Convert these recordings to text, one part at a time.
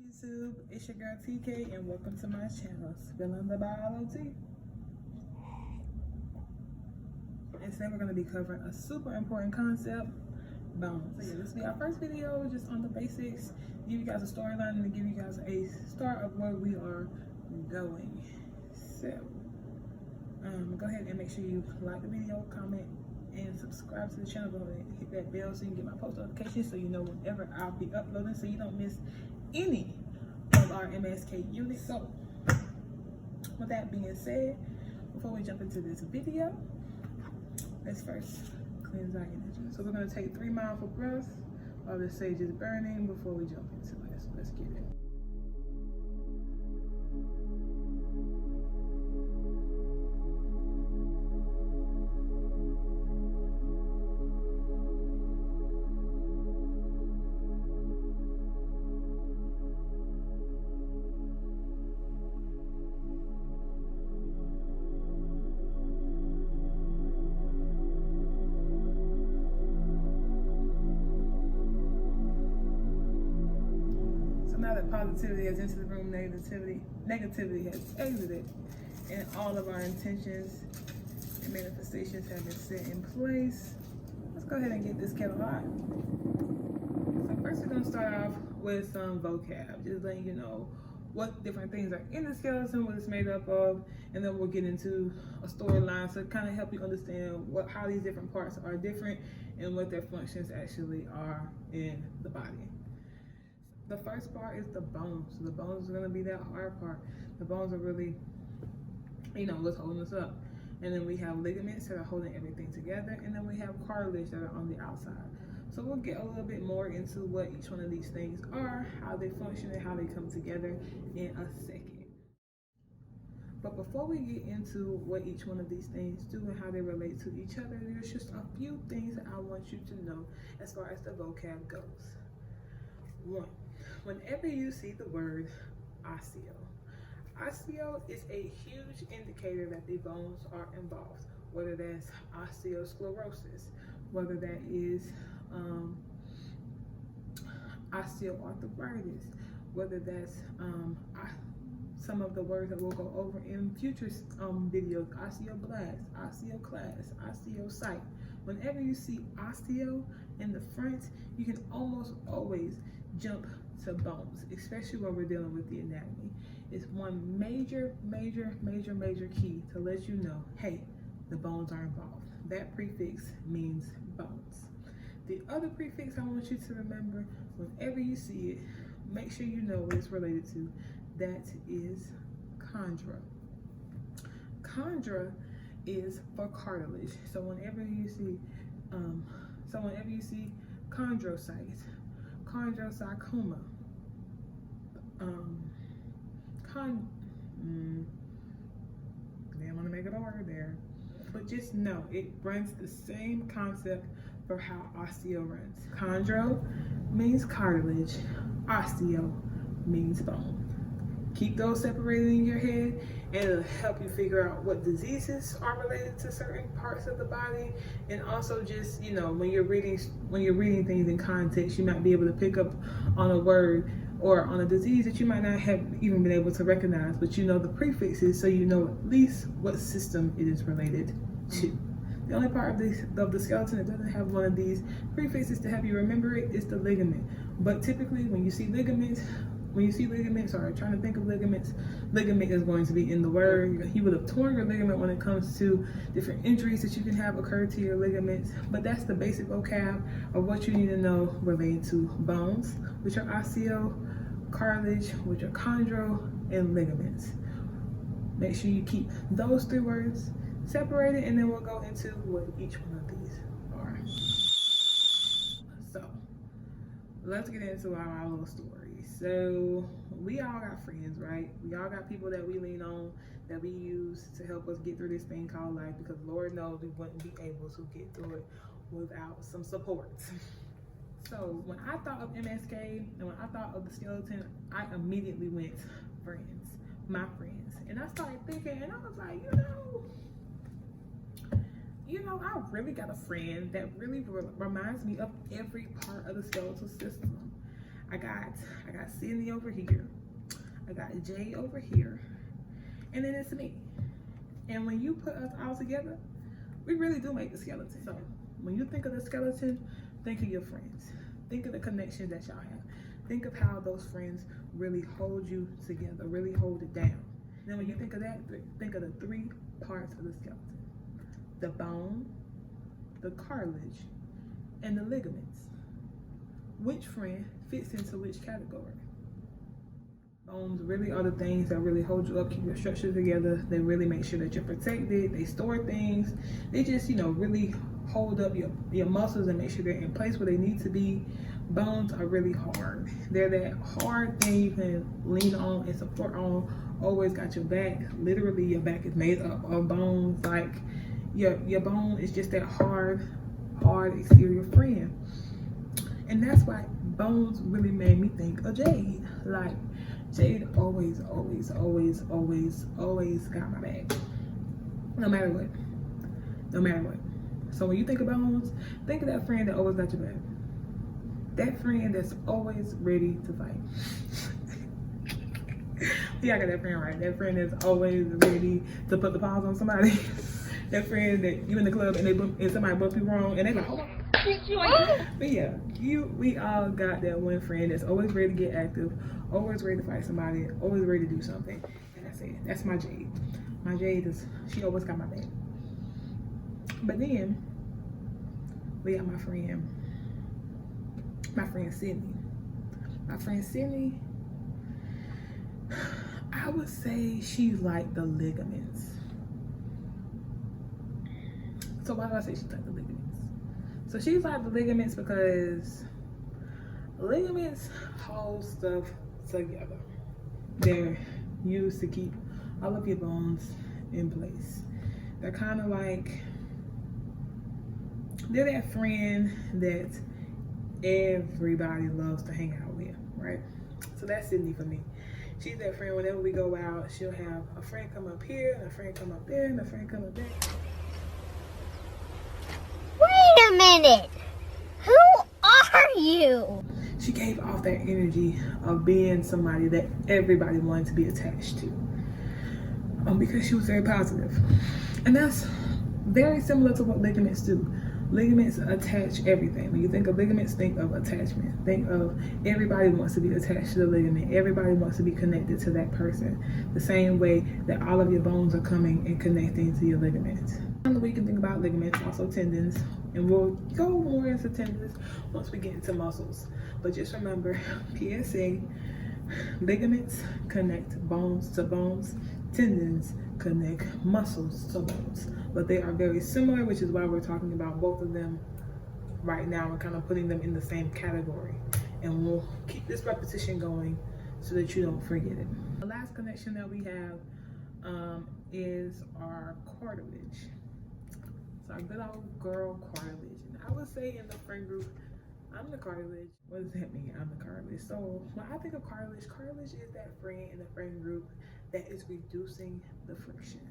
YouTube? It's your girl TK and welcome to my channel, Spillin the Biology. And today we're going to be covering a super important concept, bones. So yeah, this will be our first video just on the basics, give you guys a storyline and give you guys a start of where we are going. So, go ahead and make sure you like the video, comment, and subscribe to the channel. Go ahead and hit that bell so you can get my post notifications so you know whenever I'll be uploading so you don't miss any of our MSK units. So with that being said, before we jump into this video, let's first cleanse our energy. So we're going to take 3 mindful breaths while the sage is burning before we jump into it. So let's get it. Now that positivity has entered the room, negativity has exited, and all of our intentions and manifestations have been set in place, let's go ahead and get this kettle hot. So first we're going to start off with some vocab, just letting you know what different things are in the skeleton, what it's made up of, and then we'll get into a storyline to kind of help you understand how these different parts are different and what their functions actually are in the body. The first part is the bones. The bones are going to be that hard part. The bones are really, what's holding us up. And then we have ligaments that are holding everything together. And then we have cartilage that are on the outside. So we'll get a little bit more into what each one of these things are, how they function, and how they come together in a second. But before we get into what each one of these things do and how they relate to each other, there's just a few things that I want you to know as far as the vocab goes. 1. Whenever you see the word osteo is a huge indicator that the bones are involved, whether that's osteosclerosis, whether that is osteoarthritis, whether that's some of the words that we'll go over in future videos, osteoblast, osteoclast, osteocyte. Whenever you see osteo in the front, you can almost always jump to bones, especially when we're dealing with the anatomy. It's one major key to let you know, hey, the bones are involved. That prefix means bones. The other prefix I want you to remember, whenever you see it, make sure you know what it's related to. That is chondra. Chondra is for cartilage. So whenever you see chondrocytes, chondrosarcoma, I want to make it a word there, but just know it runs the same concept for how osteo runs. Chondro means cartilage, osteo means bone. Keep those separated in your head, and it'll help you figure out what diseases are related to certain parts of the body. And also just, when you're reading things in context, you might be able to pick up on a word or on a disease that you might not have even been able to recognize, but you know the prefixes, so you know at least what system it is related to. The only part of the skeleton that doesn't have one of these prefixes to help you remember it is the ligament. But typically when you see ligaments, or trying to think of ligaments, ligament is going to be in the word. You would have torn your ligament when it comes to different injuries that you can have occur to your ligaments. But that's the basic vocab of what you need to know related to bones, which are osteo, cartilage, which are chondro, and ligaments. Make sure you keep those 3 words separated, and then we'll go into what each one of these are. So let's get into our little story. So we all got friends, right? We all got people that we lean on, that we use to help us get through this thing called life, because Lord knows we wouldn't be able to get through it without some support. So when I thought of MSK and when I thought of the skeleton, I immediately went friends, my friends. And I started thinking, and I was like, I really got a friend that really reminds me of every part of the skeletal system. I got Sydney over here. I got Jay over here. And then it's me. And when you put us all together, we really do make the skeleton. So when you think of the skeleton, think of your friends. Think of the connections that y'all have. Think of how those friends really hold you together, really hold it down. Then when you think of that, think of the 3 parts of the skeleton. The bone, the cartilage, and the ligaments. Which friend fits into which category? Bones really are the things that really hold you up, keep your structure together. They really make sure that you're protected. They store things. They just, really hold up your muscles and make sure they're in place where they need to be. Bones are really hard. They're that hard thing you can lean on and support on. Always got your back. Literally, your back is made up of bones. Like your bone is just that hard exterior friend. And that's why bones really made me think of Jade. Like, Jade always got my back. No matter what. So when you think of bones, think of that friend that always got your back. That friend that's always ready to fight. Yeah, I got that friend right. That friend that's always ready to put the paws on somebody. That friend that you in the club and somebody bump you wrong and they like, hold on. But yeah, we all got that one friend that's always ready to get active, always ready to fight somebody, always ready to do something. And that's it. That's my Jade. My Jade she always got my back. But then we got my friend Sydney. My friend Sydney, I would say she's like the ligaments. So why do I say she's like the ligaments? So she's like the ligaments because ligaments hold stuff together. They're used to keep all of your bones in place. They're kind of like, they're that friend that everybody loves to hang out with, right? So that's Sydney for me. She's that friend whenever we go out, she'll have a friend come up here, and a friend come up there, and a friend come up there. Wait a minute! Who are you? She gave off that energy of being somebody that everybody wanted to be attached to. Because she was very positive. And that's very similar to what ligaments do. Ligaments attach everything. When you think of ligaments, think of attachment. Think of everybody wants to be attached to the ligament. Everybody wants to be connected to that person. The same way that all of your bones are coming and connecting to your ligaments. We can think about ligaments, also tendons, and we'll go more into tendons once we get into muscles. But just remember, PSA, ligaments connect bones to bones, tendons connect muscles to bones. But they are very similar, which is why we're talking about both of them right now. We're kind of putting them in the same category. And we'll keep this repetition going so that you don't forget it. The last connection that we have is our cartilage. So our good old girl cartilage. And I would say in the friend group, I'm the cartilage. What does that mean? I'm the cartilage. So when I think of cartilage, cartilage is that friend in the friend group that is reducing the friction,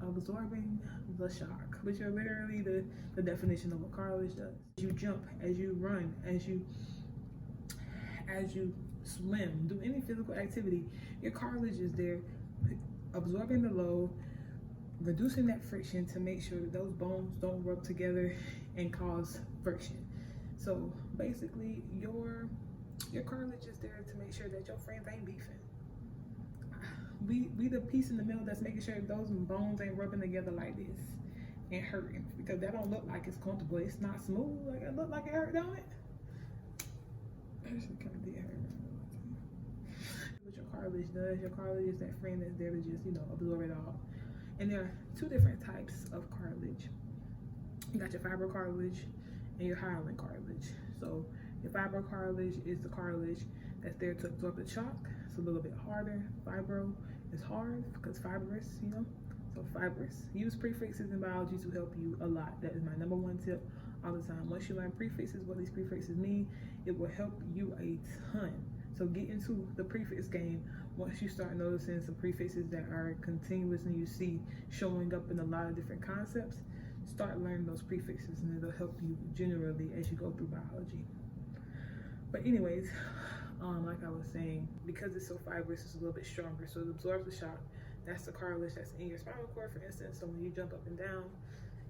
absorbing the shock, which are literally the definition of what cartilage does. As you jump, as you run, as you swim, do any physical activity, your cartilage is there absorbing the load, reducing that friction to make sure that those bones don't rub together and cause friction. So basically your cartilage is there to make sure that your friends ain't beefing. We the piece in the middle that's making sure those bones ain't rubbing together like this and hurting, because that don't look like it's comfortable. It's not smooth. Like it look like it hurt, don't it? Actually kind of did hurt. What your cartilage does, your cartilage is that friend that's there to just, absorb it all. And there are two different types of cartilage. You got your fibrocartilage and your hyaline cartilage. So your fibrocartilage is the cartilage that's there to absorb the shock. It's a little bit harder. Fibro is hard because fibrous, So fibrous. Use prefixes in biology to help you a lot. That is my number one tip all the time. Once you learn prefixes, what these prefixes mean, it will help you a ton. So get into the prefix game once you start noticing some prefixes that are continuous and you see showing up in a lot of different concepts. Start learning those prefixes and it'll help you generally as you go through biology. But anyways, Like I was saying, because it's so fibrous, it's a little bit stronger, so it absorbs the shock. That's the cartilage that's in your spinal cord, for instance. So when you jump up and down,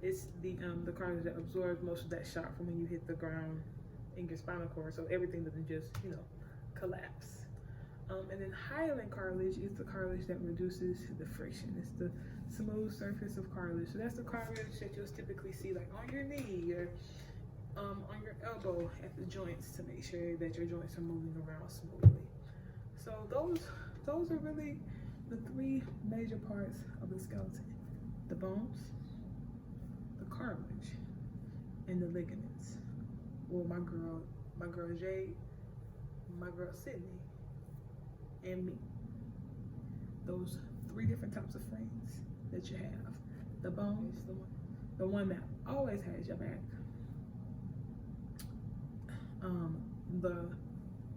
it's the cartilage that absorbs most of that shock from when you hit the ground in your spinal cord. So everything doesn't just, collapse. And then hyaline cartilage is the cartilage that reduces the friction. It's the smooth surface of cartilage. So that's the cartilage that you'll typically see like on your knee or on your elbow at the joints to make sure that your joints are moving around smoothly. So those are really the three major parts of the skeleton: the bones, the cartilage, and the ligaments. Well, my girl Jade, my girl Sydney, and me. Those three different types of friends that you have. The bones, the one that always has your back.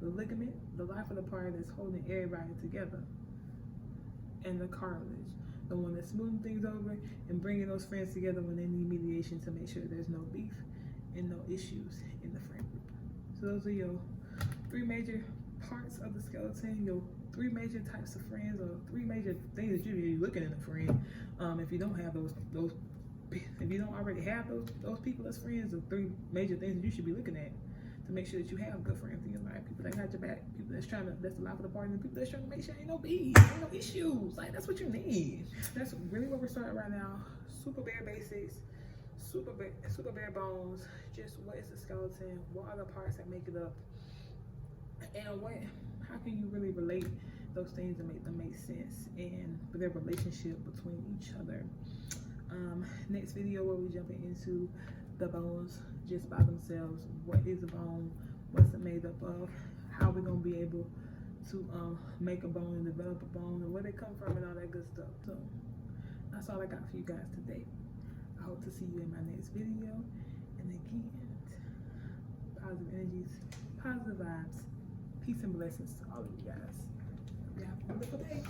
The ligament, the life of the part that's holding everybody together. And the cartilage, the one that's smoothing things over and bringing those friends together when they need mediation to make sure there's no beef and no issues in the friend group. So those are your three major parts of the skeleton, your three major types of friends, or three major things that you be looking in a friend. If you don't have those, if you don't already have those people as friends, the three major things that you should be looking at to make sure that you have good friends in your life. People that got your back, people that's the life of the party, and people that's trying to make sure ain't no beef, ain't no issues. Like, that's what you need. That's really what we're starting right now. Super bare basics, super bare bones. Just what is the skeleton? What are the parts that make it up? And how can you really relate those things and make them make sense and their relationship between each other? Next video where we jumping into the bones just by themselves. What is a bone? What's it made up of? How we're gonna be able to make a bone and develop a bone and where they come from and all that good stuff. So that's all I got for you guys today. I hope to see you in my next video. And again, positive energies, positive vibes, peace and blessings to all of you guys. You have a wonderful day.